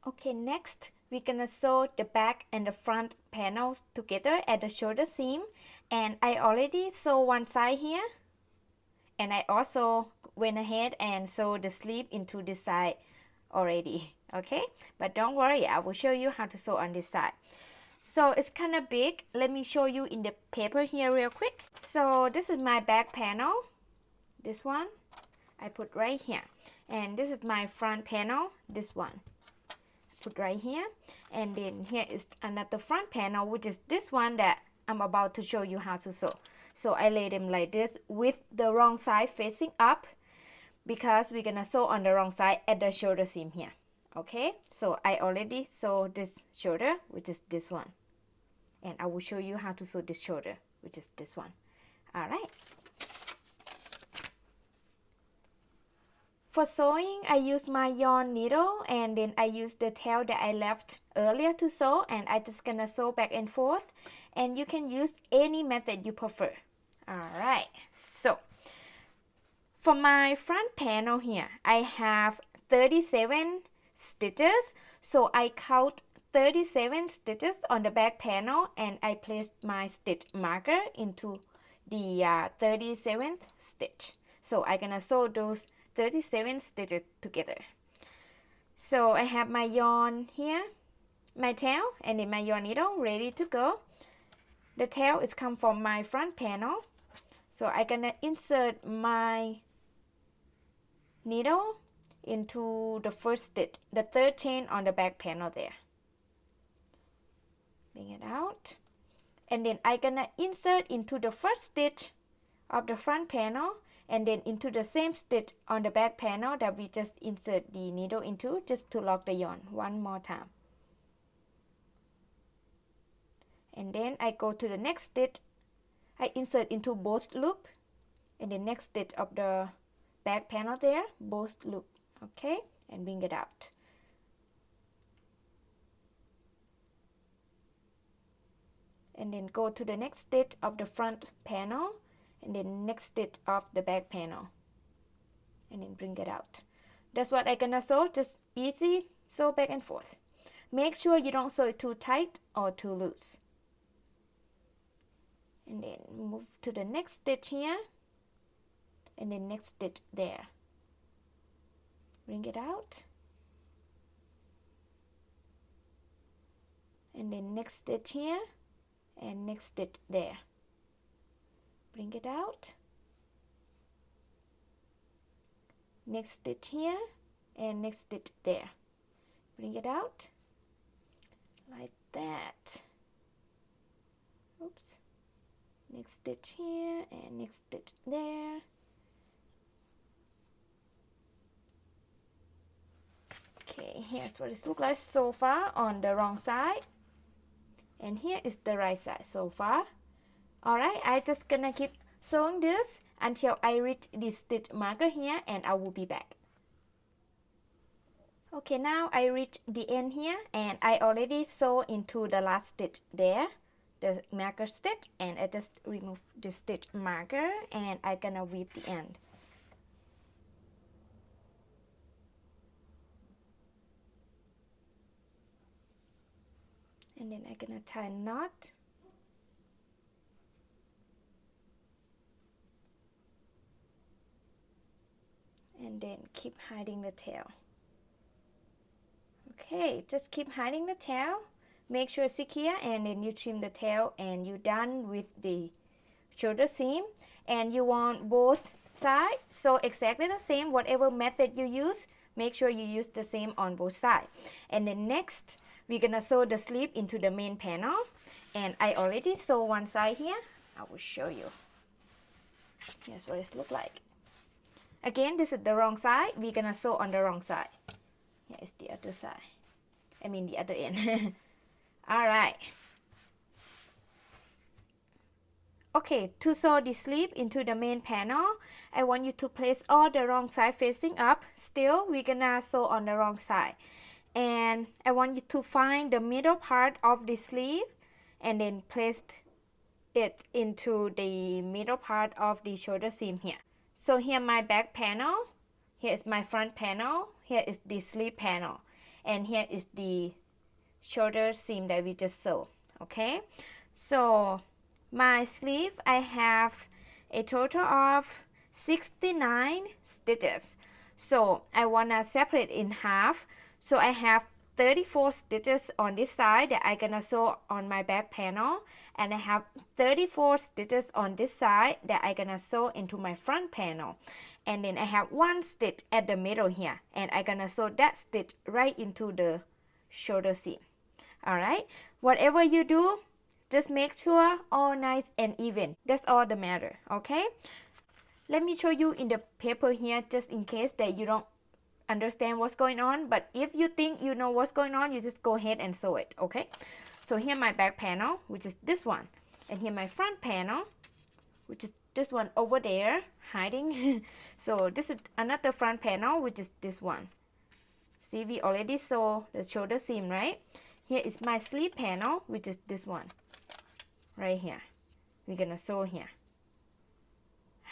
Okay, next we're gonna sew the back and the front panels together at the shoulder seam, and I already sew one side here, and I also went ahead and sewed the sleeve into this side already. Okay, but don't worry, I will show you how to sew on this side. So it's kind of big. Let me show you in the paper here real quick. So this is my back panel, this one I put right here, and this is my front panel, this one put right here, and then here is another front panel, which is this one that I'm about to show you how to sew. So I lay them like this with the wrong side facing up, because we're gonna sew on the wrong side at the shoulder seam here. Okay, so I already sewed this shoulder, which is this one, and I will show you how to sew this shoulder, which is this one. All right. For sewing, I use my yarn needle, and then I use the tail that I left earlier to sew, and I just gonna sew back and forth, and you can use any method you prefer. Alright, so for my front panel here, I have 37 stitches, so I count 37 stitches on the back panel, and I placed my stitch marker into the 37th stitch. So I'm gonna sew those 37 stitches together. So I have my yarn here, my tail, and then my yarn needle ready to go. The tail is come from my front panel, so I'm gonna insert my needle into the first stitch, the third chain on the back panel there. Bring it out, and then I'm gonna insert into the first stitch of the front panel, and then into the same stitch on the back panel that we just insert the needle into, just to lock the yarn one more time. And then I go to the next stitch, I insert into both loop, and the next stitch of the back panel there, both loop. Okay, and bring it out. And then go to the next stitch of the front panel, and then next stitch of the back panel, and then bring it out. That's what I'm gonna sew, just easy sew back and forth. Make sure you don't sew it too tight or too loose. And then move to the next stitch here, and then next stitch there. Bring it out, and then next stitch here, and next stitch there. Bring it out, next stitch here, and next stitch there. Bring it out like that. Oops. Next stitch here, and next stitch there. Okay, here's what it looks like so far on the wrong side, and here is the right side so far. Alright, I just gonna keep sewing this until I reach this stitch marker here, and I will be back. Okay, now I reach the end here, and I already sew into the last stitch there, the marker stitch, and I just remove the stitch marker, and I'm gonna weave the end. And then I'm gonna tie a knot. And then keep hiding the tail. Okay, just keep hiding the tail. Make sure it's secure, and then you trim the tail, and you're done with the shoulder seam. And you want both sides, so exactly the same, whatever method you use, make sure you use the same on both sides. And then next, we're gonna sew the sleeve into the main panel, and I already sew one side here. I will show you. Here's what it looks like. Again, this is the wrong side. We're gonna sew on the wrong side. Here is the other side. I mean the other end. Alright. Okay, to sew the sleeve into the main panel, I want you to place all the wrong side facing up. Still, we're gonna sew on the wrong side. And I want you to find the middle part of the sleeve, and then place it into the middle part of the shoulder seam here. So here my back panel, here is my front panel, here is the sleeve panel. and here is the shoulder seam that we just sewed. Okay, so my sleeve, I have a total of 69 stitches, so I want to separate in half. So I have 34 stitches on this side that I'm gonna sew on my back panel, and I have 34 stitches on this side that I'm gonna sew into my front panel, and then I have one stitch at the middle here, and I'm gonna sew that stitch right into the shoulder seam. Alright, whatever you do, just make sure all nice and even. That's all that matter. Okay, let me show you in the paper here, just in case that you don't understand what's going on, but if you think you know what's going on, you just go ahead and sew it. Okay, so here my back panel, which is this one, and here my front panel, which is this one over there hiding. So this is another front panel, which is this one. See, we already sew the shoulder seam, right? Here is my sleeve panel, which is this one right here. We're gonna sew here.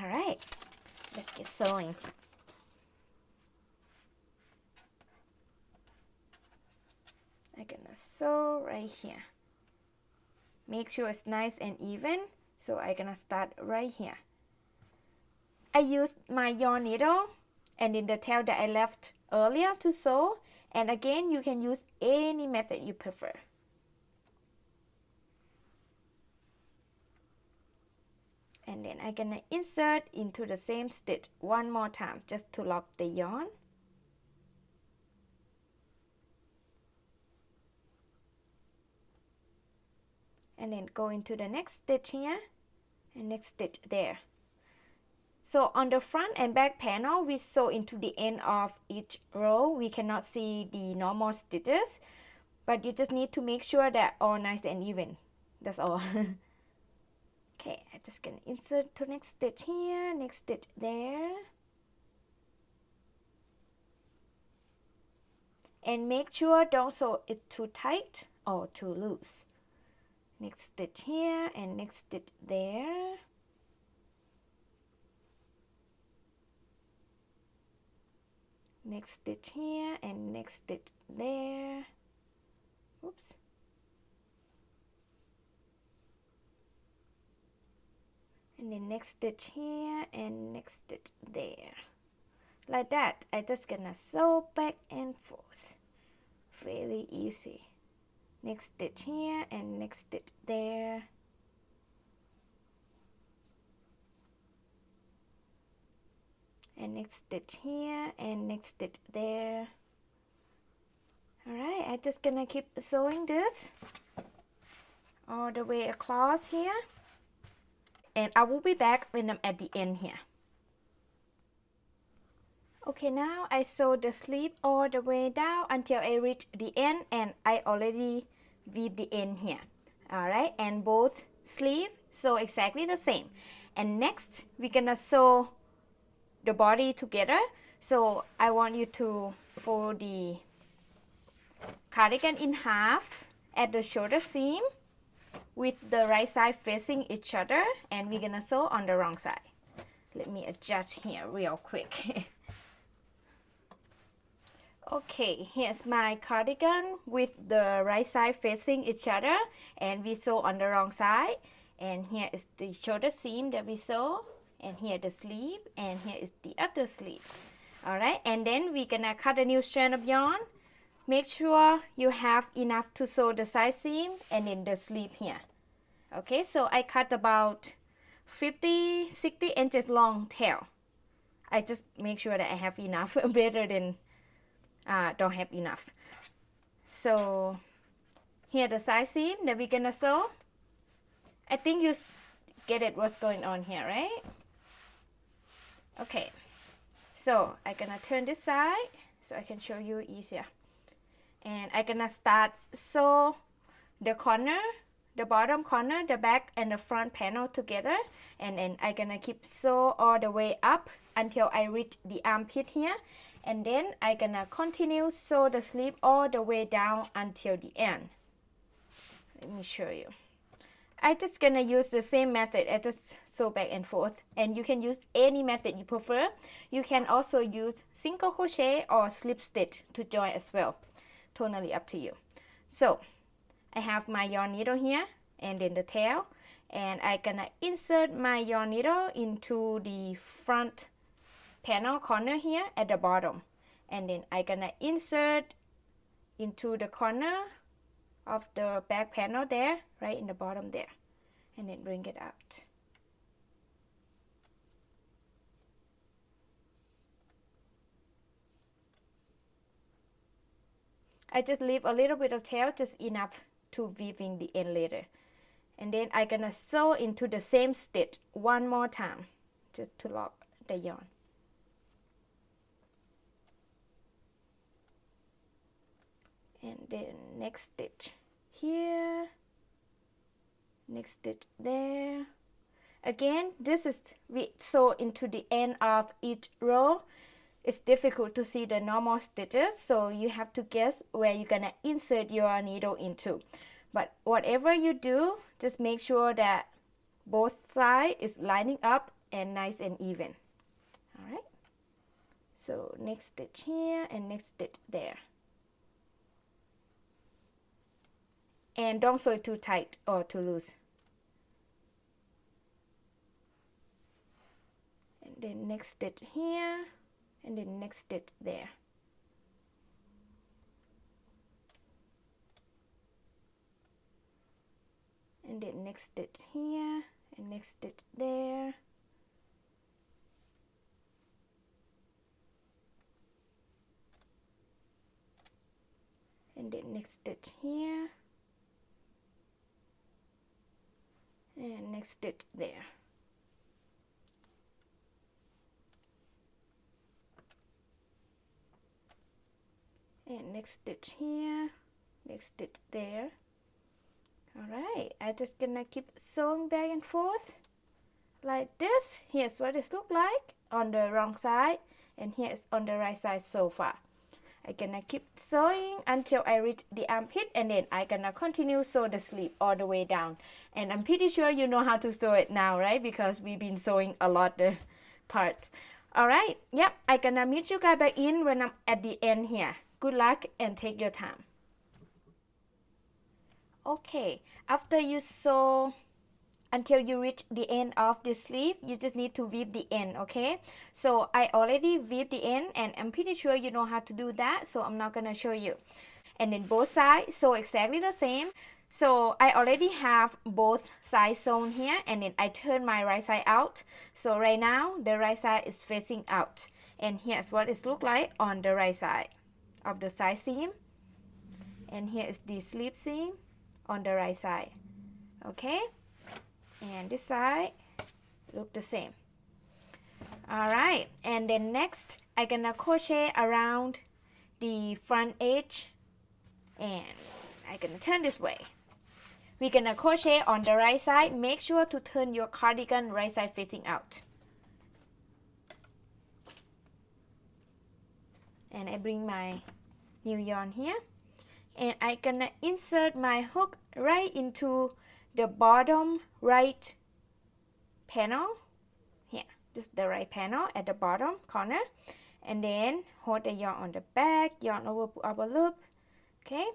All right, let's get sewing. I'm gonna sew right here. Make sure it's nice and even. So I'm gonna start right here. I used my yarn needle and in the tail that I left earlier to sew. And again, you can use any method you prefer. And then I'm gonna insert into the same stitch one more time just to lock the yarn. And then go into the next stitch here and next stitch there. So on the front and back panel, we sew into the end of each row. We cannot see the normal stitches, but you just need to make sure that all nice and even. That's all. Okay, I'm just gonna insert to next stitch here, next stitch there. And make sure don't sew it too tight or too loose. Next stitch here and next stitch there. Next stitch here and next stitch there. Oops. And then next stitch here and next stitch there. Like that. I just gonna sew back and forth. Fairly easy. Next stitch here and next stitch there. And next stitch here and next stitch there. Alright, I'm just gonna keep sewing this all the way across here. And I will be back when I'm at the end here. Okay, now I sew the sleeve all the way down until I reach the end, and I already weave the end here. Alright, and both sleeve sew exactly the same. And next we're gonna sew the body together. So I want you to fold the cardigan in half at the shoulder seam with the right side facing each other, and we're gonna sew on the wrong side. Let me adjust here real quick. Okay, here's my cardigan with the right side facing each other, and we sew on the wrong side. And here is the shoulder seam that we sew, and here the sleeve, and here is the other sleeve. Alright, and then we're gonna cut a new strand of yarn. Make sure you have enough to sew the side seam and then the sleeve here. Okay, so I cut about 50-60 inches long tail. I just make sure that I have enough, better than don't have enough. So here the side seam that we're gonna sew. I think you get it what's going on here, right? Okay, so I'm gonna turn this side so I can show you easier. And I'm gonna start sew the corner, the bottom corner, the back and the front panel together, and then I'm gonna keep sew all the way up until I reach the armpit here, and then I'm gonna continue sew the sleeve all the way down until the end. Let me show you. I'm just gonna use the same method. I just sew back and forth, and you can use any method you prefer. You can also use single crochet or slip stitch to join as well. totally up to you. So I have my yarn needle here and then the tail, and I'm gonna insert my yarn needle into the front panel corner here at the bottom, and then I'm gonna insert into the corner of the back panel there, right in the bottom there, and then bring it out. I just leave a little bit of tail, just enough to weaving the end later. And then I'm gonna sew into the same stitch one more time, just to lock the yarn. And then next stitch here, next stitch there. Again, this is we sew into the end of each row. It's difficult to see the normal stitches, so you have to guess where you're gonna insert your needle into. But whatever you do, just make sure that both sides is lining up and nice and even. All right. So next stitch here and next stitch there. And don't sew it too tight or too loose. And then next stitch here and then next stitch there. And then next stitch here and next stitch there. And then next stitch here and next stitch there. And next stitch here, next stitch there. Alright, I'm just gonna keep sewing back and forth like this. Here's what it looks like on the wrong side, and here's on the right side so far. I'm gonna keep sewing until I reach the armpit, and then I'm gonna continue sew the sleeve all the way down. And I'm pretty sure you know how to sew it now, right? Because we've been sewing a lot the part. Alright, yep, I'm gonna meet you guys back in when I'm at the end here. Good luck and take your time. Okay, after you sew until you reach the end of the sleeve, you just need to weave the end, okay? So I already weaved the end, and I'm pretty sure you know how to do that, so I'm not gonna show you. And then both sides sew exactly the same. So I already have both sides sewn here, and then I turn my right side out. So right now the right side is facing out, and here's what it looks like on the right side of the side seam, and here is the slip seam on the right side. Okay, and this side look the same. All right, and then next I'm gonna crochet around the front edge, and I'm gonna turn this way. We're gonna crochet on the right side. Make sure to turn your cardigan right side facing out. And I bring my new yarn here, and I'm gonna insert my hook right into the bottom right panel here. This is the right panel at the bottom corner, and then hold the yarn on the back, yarn over, pull up a loop. Okay,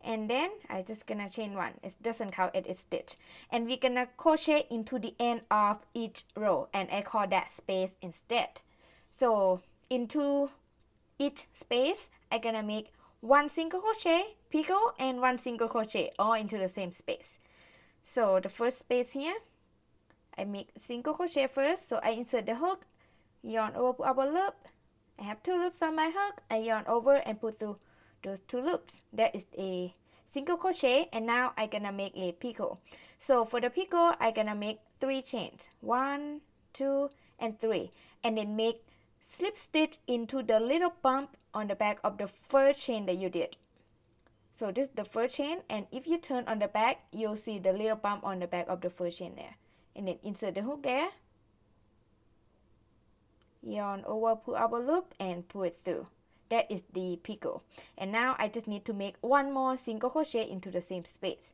and then I just gonna chain one. It doesn't count as a stitch, and we're gonna crochet into the end of each row, and I call that space instead. So into each space I'm gonna make one single crochet, picot, and one single crochet all into the same space. So the first space here, I make single crochet first. So I insert the hook, yarn over, pull up a loop. I have two loops on my hook. I yarn over and put through those two loops. That is a single crochet, and now I'm gonna make a picot. So for the picot, I'm gonna make 3 chains, 1, 2, and 3, and then make slip stitch into the little bump on the back of the first chain that you did. So this is the first chain, and if you turn on the back, you'll see the little bump on the back of the first chain there. And then insert the hook there, yarn over, pull up a loop, and pull it through. That is the picot. And now I just need to make one more single crochet into the same space.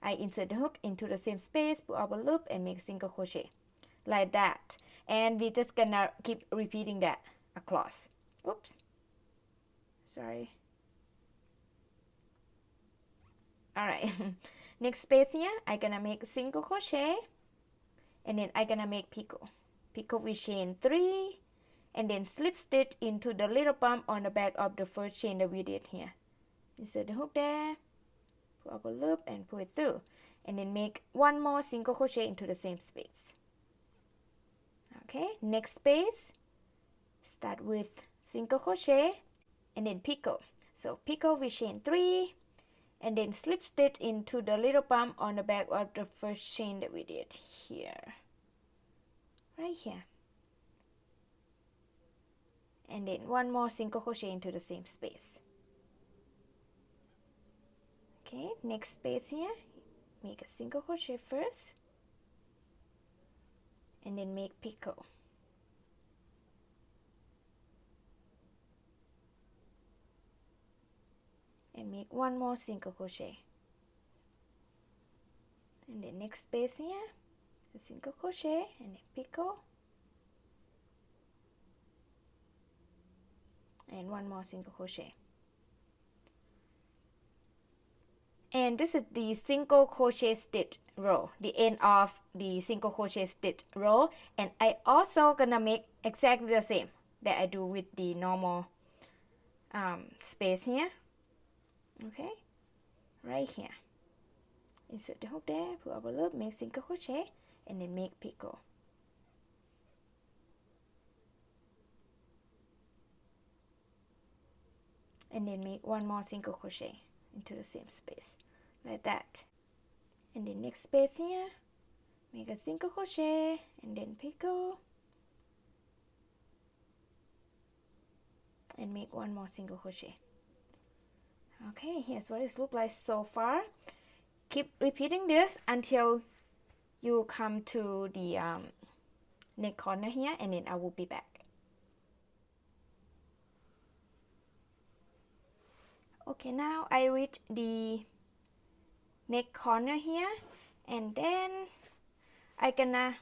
I insert the hook into the same space, pull up a loop, and make single crochet like that. And we're just gonna keep repeating that across. Oops, sorry. All right. Next space here, I'm gonna make single crochet, and then I'm gonna make picot. Picot with chain 3, and then slip stitch into the little bump on the back of the first chain that we did here. Insert the hook there, pull up a loop and pull it through, and then make one more single crochet into the same space. Okay, next space, start with single crochet and then picot. So picot with chain 3, and then slip stitch into the little bump on the back of the first chain that we did here, right here, and then one more single crochet into the same space. Okay, next space here, make a single crochet first, and then make picot. And make one more single crochet. And then next space here, a single crochet and then picot. And one more single crochet. And this is the single crochet stitch row, the end of the single crochet stitch row. And I also gonna make exactly the same that I do with the normal space here. Okay, right here. Insert the hook there, pull up a loop, make single crochet, and then make picot. And then make one more single crochet into the same space, like that. And the next space here, make a single crochet and then picot, and make one more single crochet. Okay, here's what it looks like so far. Keep repeating this until you come to the neck corner here, and then I will be back. Okay, now I reach the neck corner here, and then I gonna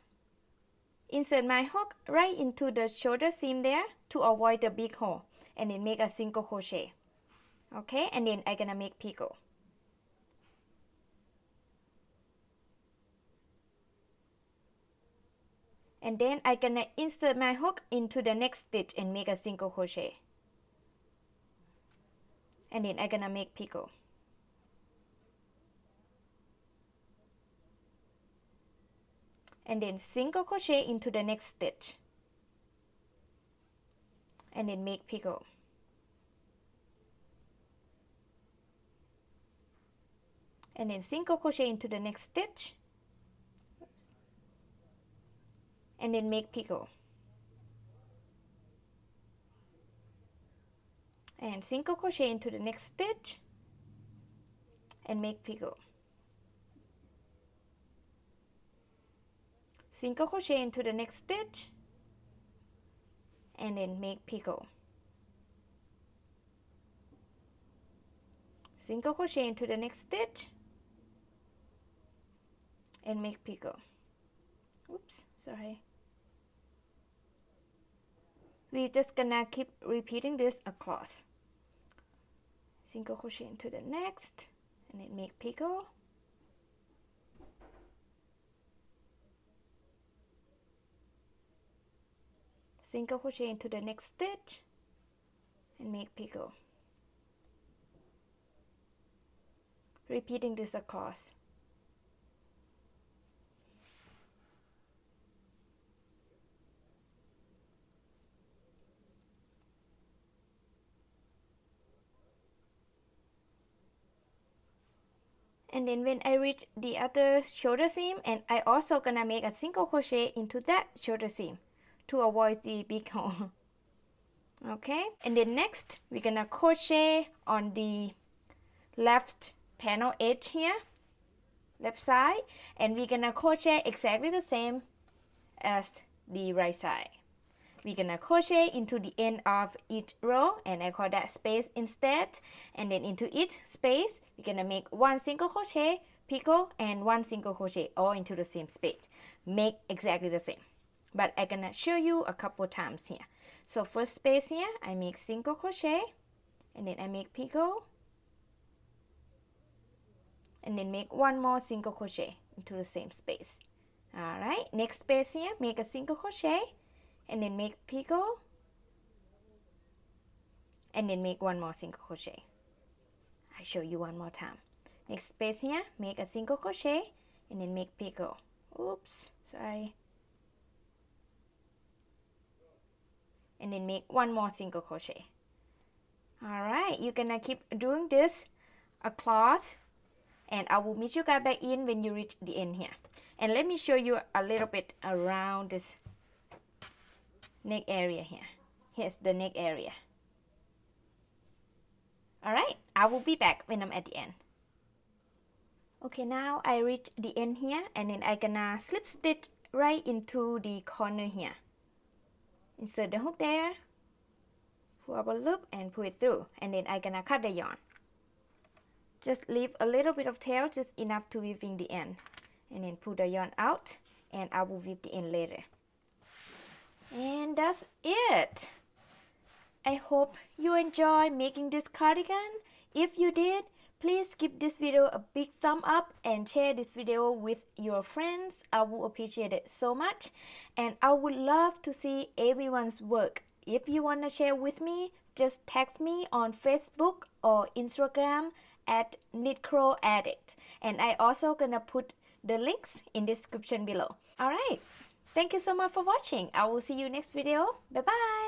insert my hook right into the shoulder seam there to avoid the big hole, and then make a single crochet. Okay, and then I'm gonna make picot. And then I'm gonna insert my hook into the next stitch and make a single crochet. And then I'm gonna make picot. And then single crochet into the next stitch. And then make picot. And then single crochet into the next stitch, and then make picot. And single crochet into the next stitch, and make picot. Single crochet into the next stitch, and then make picot. Single crochet into the next stitch, and make picot. Oops, sorry. We're just gonna keep repeating this across. Single crochet into the next, and then make picot. Single crochet into the next stitch, and make picot. Repeating this across. And then when I reach the other shoulder seam, and I also gonna make a single crochet into that shoulder seam to avoid the big hole. Okay, and then next we're gonna crochet on the left panel edge here, left side, and we're gonna crochet exactly the same as the right side. We're gonna crochet into the end of each row, and I call that space instead. And then into each space, we're gonna make one single crochet, picot, and one single crochet all into the same space. Make exactly the same, but I'm gonna show you a couple times here. So first space here, I make single crochet, and then I make picot, and then make one more single crochet into the same space. Alright, next space here, make a single crochet and then make picot and then make one more single crochet. I show you one more time. Next space here, make a single crochet and then make picot. Oops, sorry. And then make one more single crochet. Alright, you're gonna keep doing this across, and I will meet you guys back in when you reach the end here. And let me show you a little bit around this neck area here. Here's the neck area. Alright, I will be back when I'm at the end. Okay, now I reach the end here, and then I gonna slip stitch right into the corner here. Insert the hook there, pull up a loop and pull it through, and then I gonna cut the yarn. Just leave a little bit of tail, just enough to weave in the end, and then pull the yarn out, and I will weave the end later. And that's it. I hope you enjoy making this cardigan. If you did, please give this video a big thumb up and share this video with your friends. I will appreciate it so much, and I would love to see everyone's work. If you want to share with me, just text me on Facebook or Instagram at KnitCrowAddict, and I also gonna put the links in the description below. Alright, thank you so much for watching. I will see you next video. Bye bye.